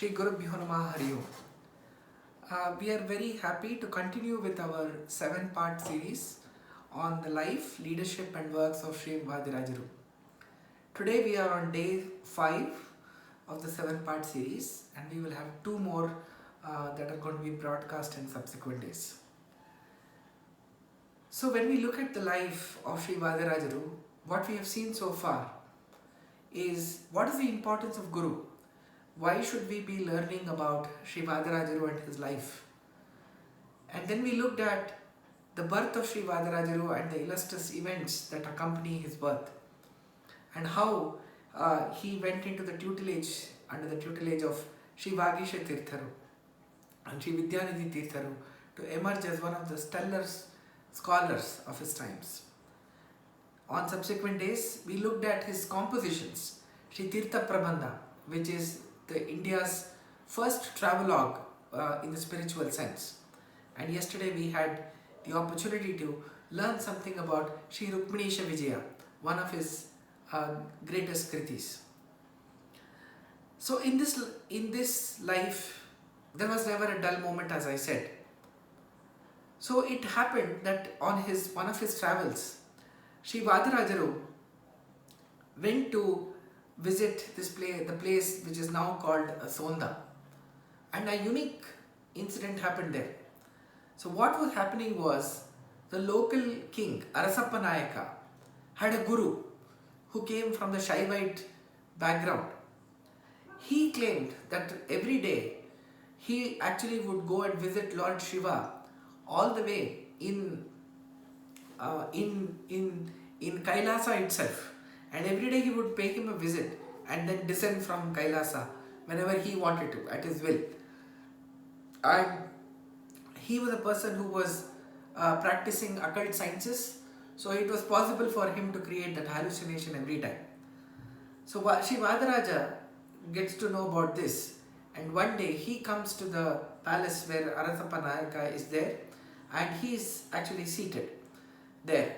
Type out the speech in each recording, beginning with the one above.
Shri Gurubhyo Namaha Hari Om. We are very happy to continue with our 7-part series on the life, leadership and works of Shri VAdirAja. Today we are on day 5 of the 7-part series, and we will have 2 more that are going to be broadcast in subsequent days. So when we look at the life of Shri VAdirAja, what we have seen so far is what is the importance of Guru. Why should we be learning about Shri VAdirAja and his life? And then we looked at the birth of Shri VAdirAja and the illustrious events that accompany his birth, and how he went into the tutelage, under the tutelage of Shri Vagisha Theertha and Shri Vidyanidhi Theertha, to emerge as one of the stellar scholars of his times. On subsequent days, we looked at his compositions, Shri Theertha Prabandha, which is India's first travelogue in the spiritual sense. And yesterday we had the opportunity to learn something about Shri Rukminesha Vijaya, one of his greatest kritis. So in this life, there was never a dull moment, as I said. So it happened that on one of his travels, Shri VAdirAja went to visit the place which is now called Sundar, and a unique incident happened there. So what was happening was, the local king Arasappa Nayaka had a guru who came from the Shaivite background. He claimed that every day he actually would go and visit Lord Shiva all the way in Kailasa itself, and every day he would pay him a visit and then descend from Kailasa whenever he wanted to, at his will. And he was a person who was practicing occult sciences, so it was possible for him to create that hallucination every time. So Shri VAdirAja gets to know about this, and one day he comes to the palace where Arasappa Nayaka is there, and he is actually seated there.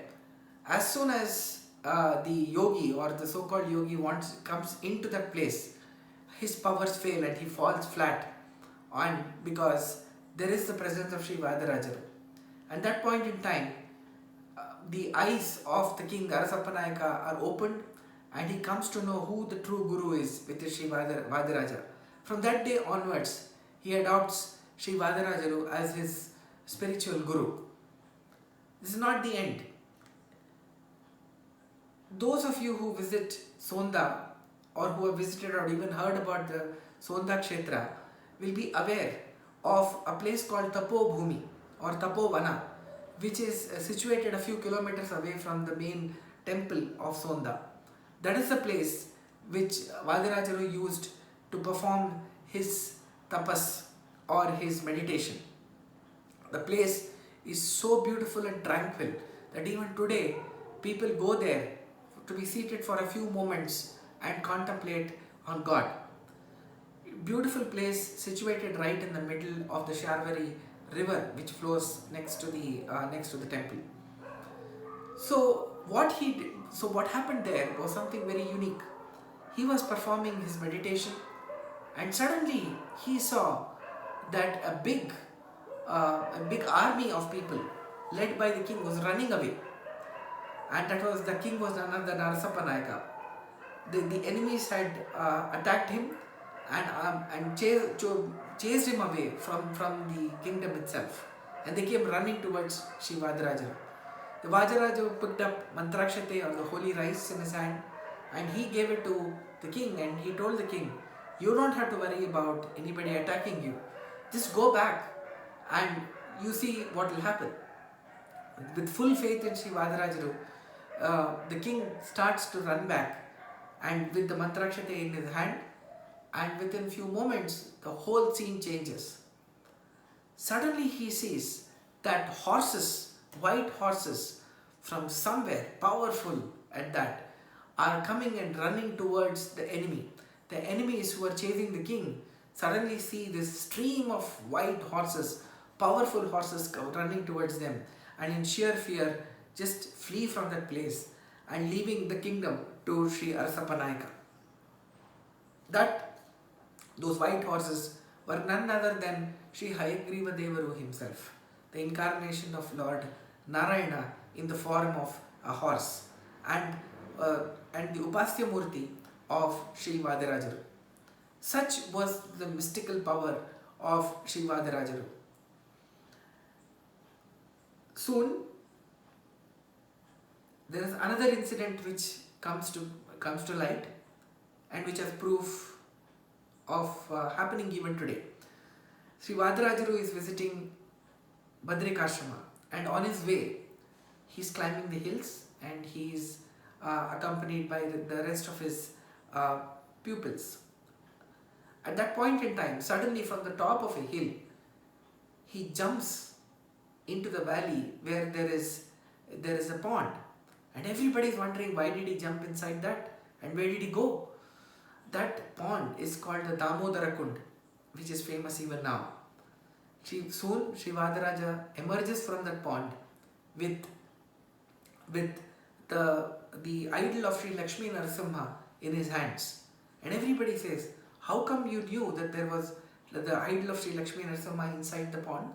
As soon as the yogi, or the so-called yogi, comes into that place, his powers fail and he falls flat, and because there is the presence of Shri VAdirAja. At that point in time, the eyes of the king Arasappa Nayaka are opened, and he comes to know who the true guru is, with Shri VAdirAja. From that day onwards, he adopts Shri VAdirAja as his spiritual guru. This is not the end. Those of you who visit Sonda, or who have visited or even heard about the Sonda Kshetra, will be aware of a place called Kapoor Bhoomi or Tapovana, which is situated a few kilometers away from the main temple of Sonda. That is the place which VAdirAja used to perform his tapas, or his meditation. The place is so beautiful and tranquil that even today people go there to be seated for a few moments and contemplate on God. Beautiful place situated right in the middle of the Sharvari river, which flows next to the temple. So what happened there was something very unique. He was performing his meditation, and suddenly he saw that a big army of people led by the king was running away, and the king was none other than Arasappa Nayaka. The enemies had attacked him and chased him away from the kingdom itself, and they came running towards Shri VAdirAja. The VAdirAja picked up Mantrakshate, or the holy rice, in his hand, and he gave it to the king, and he told the king, "You don't have to worry about anybody attacking you. Just go back and you see what will happen." With full faith in Shri VAdirAja, the king starts to run back, and with the Mantrakshate in his hand, and within few moments the whole scene changes. Suddenly he sees that horses, white horses from somewhere, powerful at that, are coming and running towards the enemy. The enemies who are chasing the king suddenly see this stream of white horses, powerful horses running towards them, and in sheer fear just flee from that place and leaving the kingdom to Sri Arasappa Nayaka. That Those white horses were none other than Sri Hayagriva Devaru himself, the incarnation of Lord Narayana in the form of a horse, and, and the Upasya Murti of Sri VAdirAja. Such was the mystical power of Sri VAdirAja. Soon, there is another incident which comes to light, and which has proof of happening even today. Sri VAdirAja is visiting Badrikashrama, and on his way, he is climbing the hills, and he is accompanied by the rest of his pupils. At that point in time, suddenly from the top of a hill, he jumps into the valley where there is a pond, and everybody is wondering why did he jump inside that and where did he go. That pond is called the Damodara Kund, which is famous even now. Soon Sri VAdirAja emerges from that pond with the idol of Sri Lakshmi Narasimha in his hands, and everybody says, how come you knew that there was the idol of Sri Lakshmi Narasimha inside the pond?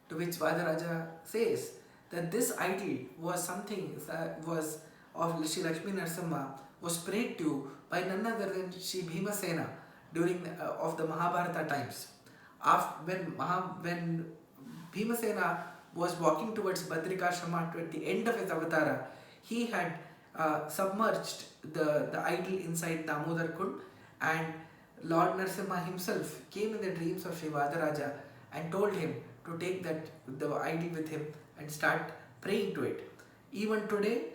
To which VAdirAja says that this idol was something that was of Sri Lakshmi Narasimha, was prayed to by none other than Sri Bhimasena during of the Mahabharata times. When Bhimasena was walking towards Badrikashrama at the end of his avatara, he had submerged the idol inside Damodar Kund, and Lord Narasimha himself came in the dreams of Sri VAdirAja and told him to take the idol with him and start praying to it. Even today,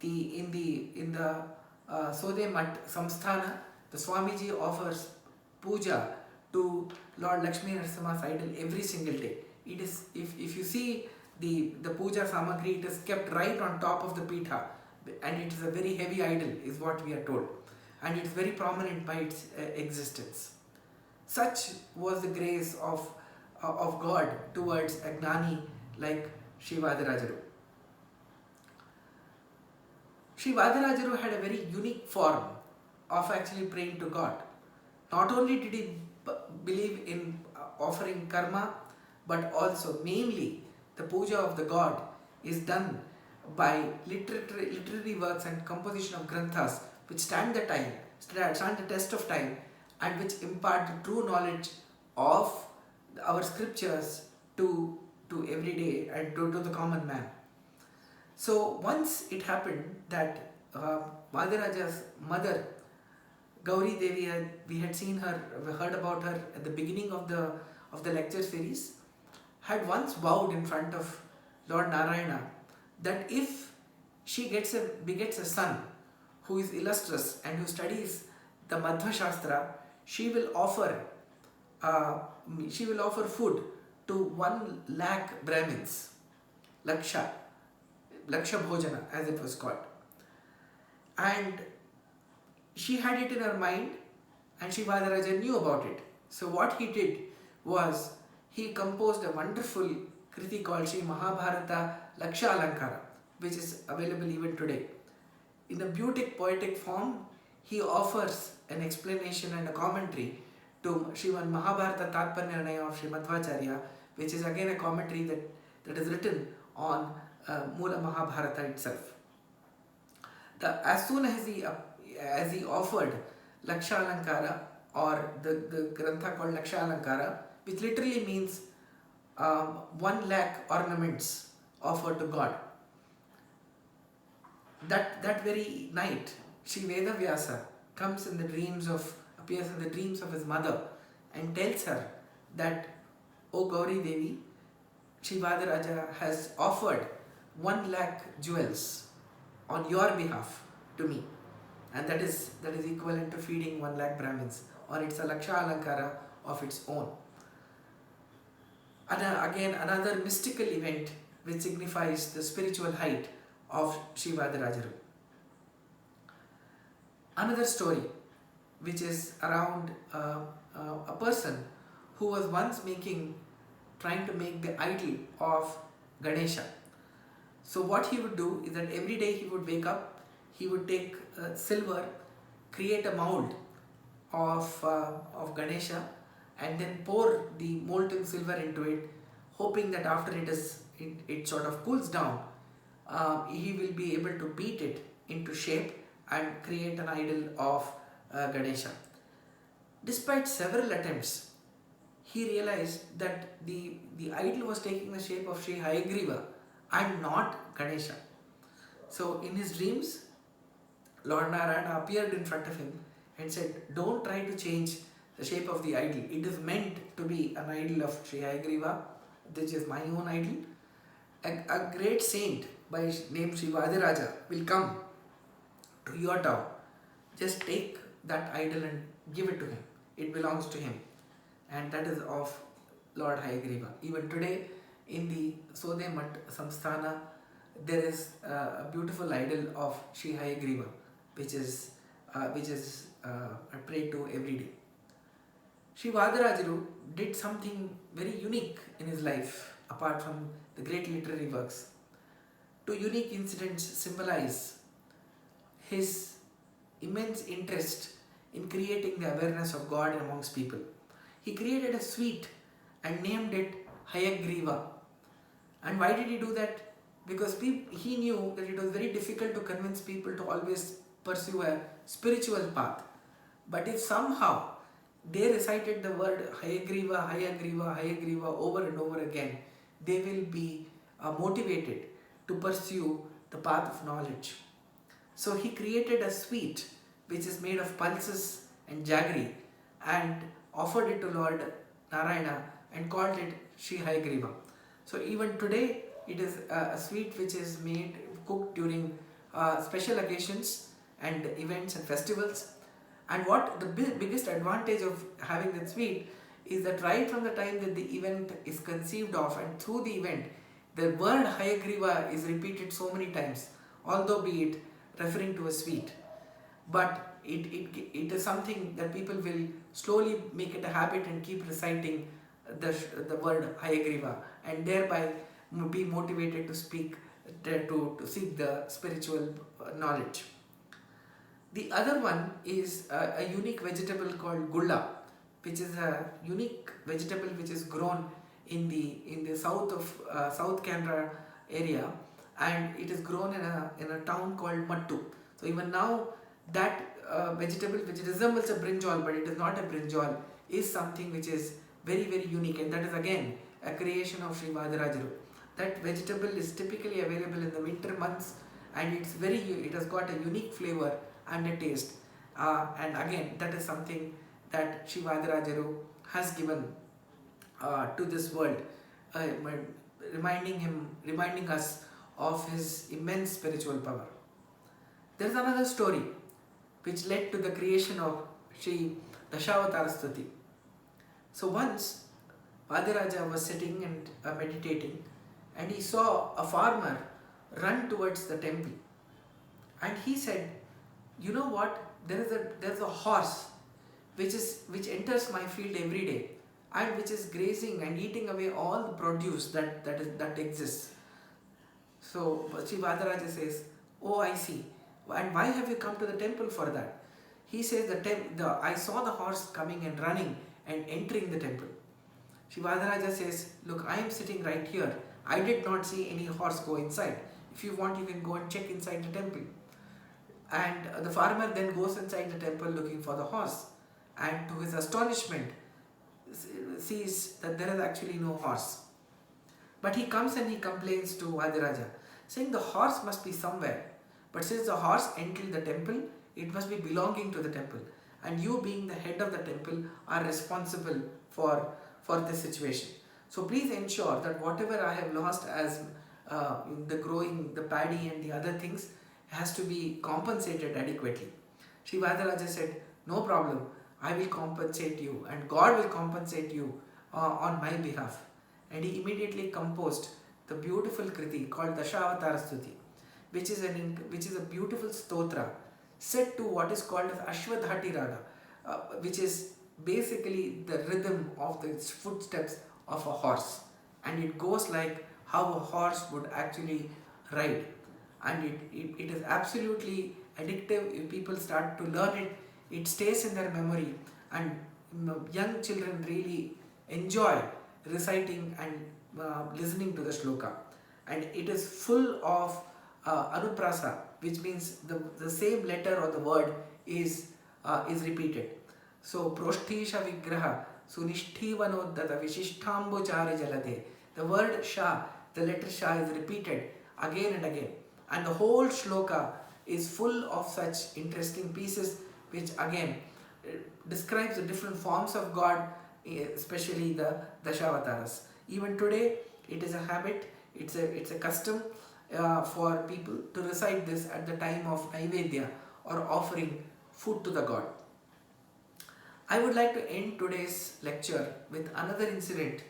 in the Sode Mat Samsthana, the Swamiji offers puja to Lord Lakshmi Narasimha's idol every single day. It is, if you see the puja samagri, it is kept right on top of the pitha, and it is a very heavy idol, is what we are told, and it is very prominent by its existence. Such was the grace of God towards a gnani like Sri VAdirAja. Sri VAdirAja had a very unique form of actually praying to God. Not only did he believe in offering karma, but also mainly the puja of the God is done by literary works and composition of granthas which stand the test of time, and which impart the true knowledge of our scriptures to everyday and to the common man. So once it happened that VAdirAja's mother, Gauri Devi, we had heard about her at the beginning of the lecture series, had once vowed in front of Lord Narayana that if she begets a son who is illustrious and who studies the Madhva Shastra, she will offer food to 1 lakh Brahmins, Laksha Bhojana as it was called. And she had it in her mind, and Sri VAdirAja knew about it. So what he did was, he composed a wonderful kriti called Sri Mahabharata Laksha Alankara, which is available even today. In a beautiful poetic form, he offers an explanation and a commentary to Srimad Mahabharata Tatparnirnaya of Sri Madhvacharya, which is again a commentary that is written on Mula Mahabharata itself. As soon as he offered Laksha Alankara, or the grantha called Laksha Alankara, which literally means 1 lakh ornaments offered to God. That very night, Sri Vedavyasa appears in the dreams of his mother, and tells her that, O Gauri Devi, Sri VAdirAja has offered 1 lakh jewels on your behalf to me, and that is equivalent to feeding 1 lakh Brahmins, or it's a Laksha Alankara of its own. And again, another mystical event which signifies the spiritual height of Sri VAdirAja. Another story which is around a person who was once trying to make the idol of Ganesha. So what he would do is that every day he would wake up, he would take silver, create a mold, of Ganesha and then pour the molten silver into it, hoping that after it sort of cools down, he will be able to beat it into shape and create an idol of Ganesha. Despite several attempts, he realized that the idol was taking the shape of Sri Hayagriva and not Ganesha. So in his dreams, Lord Narayana appeared in front of him and said, "Don't try to change the shape of the idol. It is meant to be an idol of Sri Hayagriva, which is my own idol. A great saint by name Sri VAdirAja will come to your town. Just take that idol and give it to him. It belongs to him." And that is of Lord Hayagriva. Even today in the Sodemat Samsthana, there is a beautiful idol of Sri Hayagriva, which is prayed to every day. Sri VAdirAja did something very unique in his life, apart from the great literary works. Two unique incidents symbolize his immense interest in creating the awareness of God amongst people. He created a sweet and named it Hayagriva. And why did he do that? Because he knew that it was very difficult to convince people to always pursue a spiritual path. But if somehow they recited the word Hayagriva, Hayagriva, Hayagriva over and over again, they will be motivated to pursue the path of knowledge. So he created a sweet which is made of pulses and jaggery and offered it to Lord Narayana and called it Sri Hayagriva. So even today it is a sweet which is cooked during special occasions and events and festivals. And what the biggest advantage of having that sweet is that right from the time that the event is conceived of and through the event, the word Hayagriva is repeated so many times, although be it referring to a sweet. But it is something that people will slowly make it a habit and keep reciting the word Hayagriva and thereby be motivated to speak, to seek the spiritual knowledge. The other one is a unique vegetable called gulla, which is a unique vegetable which is grown in the south of South Canara area, and it is grown in a town called Mattu. So even now that vegetable which resembles a brinjal but it is not a brinjal is something which is very very unique, and that is again a creation of Sri VAdirAja. That vegetable is typically available in the winter months and it has got a unique flavor and a taste, and again that is something that Sri VAdirAja has given to this world, reminding us of his immense spiritual power. There is another story which led to the creation of Sri Dashavatara Stuti. So once VAdirAja was sitting and meditating, and he saw a farmer run towards the temple, and he said, "You know what? There's a horse which enters my field every day, and which is grazing and eating away all the produce that exists." So Sri VAdirAja says, "Oh, I see. And why have you come to the temple for that?" He says, "I saw the horse coming and running and entering the temple." Sri VAdirAja says, "Look, I am sitting right here. I did not see any horse go inside. If you want, you can go and check inside the temple." And the farmer then goes inside the temple looking for the horse, and to his astonishment sees that there is actually no horse. But he comes and he complains to VAdirAja, saying the horse must be somewhere. But since the horse entered the temple, it must be belonging to the temple. And you, being the head of the temple, are responsible for this situation. So please ensure that whatever I have lost as the growing, the paddy and the other things has to be compensated adequately. Sri VAdirAja said, "No problem, I will compensate you and God will compensate you on my behalf." And he immediately composed the beautiful kriti called Dashavatara Stuti, which is a beautiful stotra set to what is called as Ashwadhati Raga, which is basically the rhythm of the footsteps of a horse, and it goes like how a horse would actually ride, and it is absolutely addictive. If people start to learn it, It stays in their memory, and young children really enjoy reciting and listening to the shloka. And it is full of anuprasa, which means the same letter or the word is repeated. So Proshtisha Vigraha Sunishthivanoddata Vishishtambuchari Jalade. The word Sha, the letter Sha is repeated again and again. And the whole shloka is full of such interesting pieces which again describes the different forms of God, especially the Dashavataras. Even today, it is a habit, it's a custom for people to recite this at the time of Naivedya or offering food to the God. I would like to end today's lecture with another incident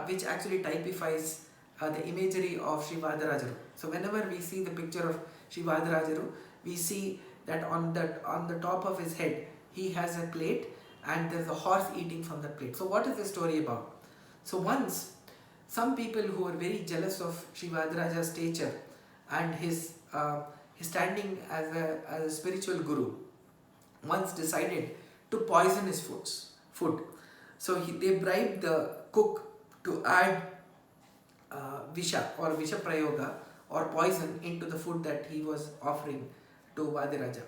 which actually typifies the imagery of Sri VAdirAja. So whenever we see the picture of Sri VAdirAja, we see that on the top of his head he has a plate and there's a horse eating from the plate. So what is the story about? So once some people who were very jealous of Sri VAdirAja's stature and his standing as a spiritual guru once decided to poison his food. So they bribed the cook to add visha or visha prayoga or poison into the food that he was offering to VAdirAja.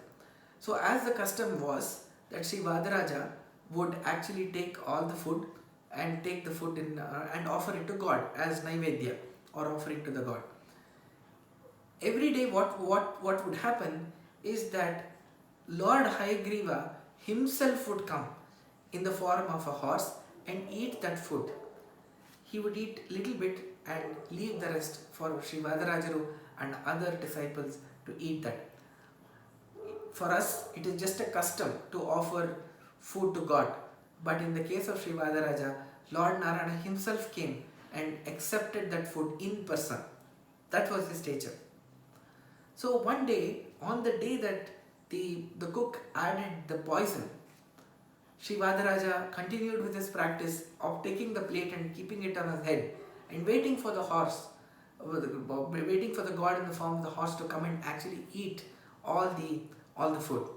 So as the custom was that Sri VAdirAja would actually take all the food and take the food in and offer it to God as Naivedya or offering to the God. Every day what would happen is that Lord Hayagriva himself would come in the form of a horse and eat that food. He would eat little bit and leave the rest for Sri VAdirAja and other disciples to eat that. For us, it is just a custom to offer food to God. But in the case of Sri VAdirAja, Lord Narayana himself came and accepted that food in person. That was his stature. So one day, on the day that the cook added the poison, Sri VAdirAja continued with his practice of taking the plate and keeping it on his head and waiting for the horse, waiting for the God in the form of the horse to come and actually eat all the food.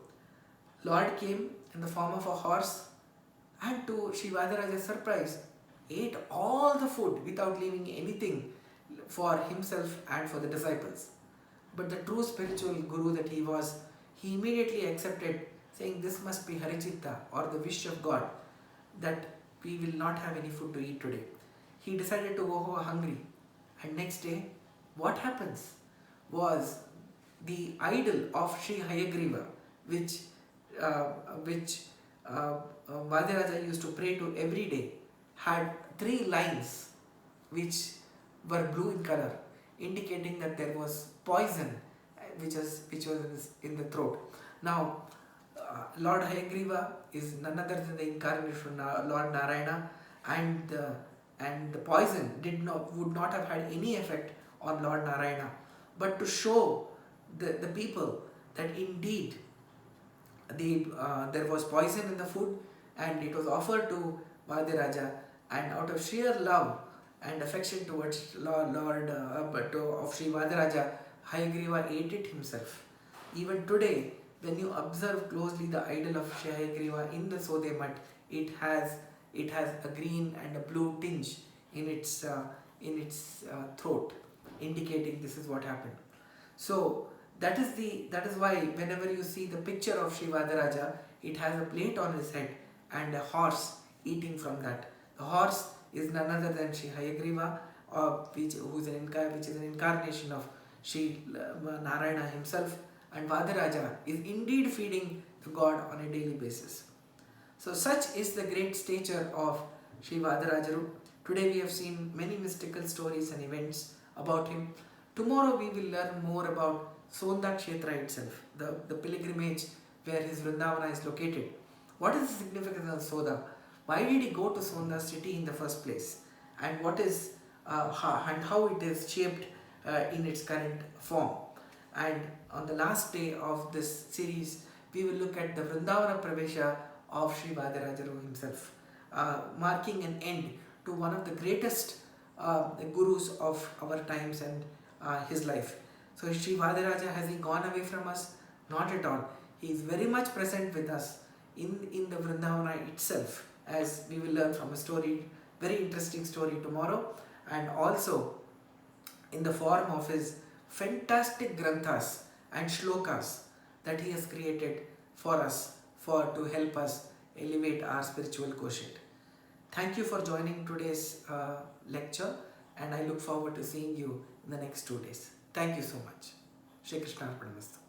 Lord came in the form of a horse and to Sri VAdirAja's surprise ate all the food without leaving anything for himself and for the disciples. But the true spiritual guru that he was, he immediately accepted, saying this must be Harichitta or the wish of God that we will not have any food to eat today. He decided to go home hungry, and next day what happens was the idol of Sri Hayagriva which VAdirAja used to pray to every day had 3 lines which were blue in color, indicating that there was poison which was in the throat. Now, Lord Hayagriva is none other than the incarnation of Lord Narayana, and the poison would not have had any effect on Lord Narayana. But to show the people that indeed there was poison in the food and it was offered to VAdirAja, and out of sheer love and affection towards of Sri VAdirAja, Hayagriva ate it himself. Even today, when you observe closely the idol of Sri Hayagriva in the Sode Mat, it has a green and a blue tinge in its throat, indicating this is what happened. So that is why whenever you see the picture of Sri VAdirAja, it has a plate on his head and a horse eating from that. The horse is none other than Sri Hayagriva, which is an incarnation of Sri Narayana himself, and VAdirAja is indeed feeding the God on a daily basis. So such is the great stature of Sri VAdirAja. Today we have seen many mystical stories and events about him. Tomorrow we will learn more about Sonda Kshetra itself, the pilgrimage where his Vrindavana is located. What is the significance of Soda? Why did he go to Sonda city in the first place? And what is how it is shaped in its current form? And on the last day of this series, we will look at the Vrindavana Pravesha of Sri VAdirAja himself, marking an end to one of the greatest gurus of our times and his life. So Sri VAdirAja, has he gone away from us? Not at all. He is very much present with us in the Vrindavana itself, as we will learn from a story, very interesting story tomorrow, and also in the form of his fantastic granthas and shlokas that he has created for us to help us elevate our spiritual quotient. Thank you for joining today's lecture, and I look forward to seeing you in the next 2 days. Thank you so much. Shri Krishna Arpanamastu.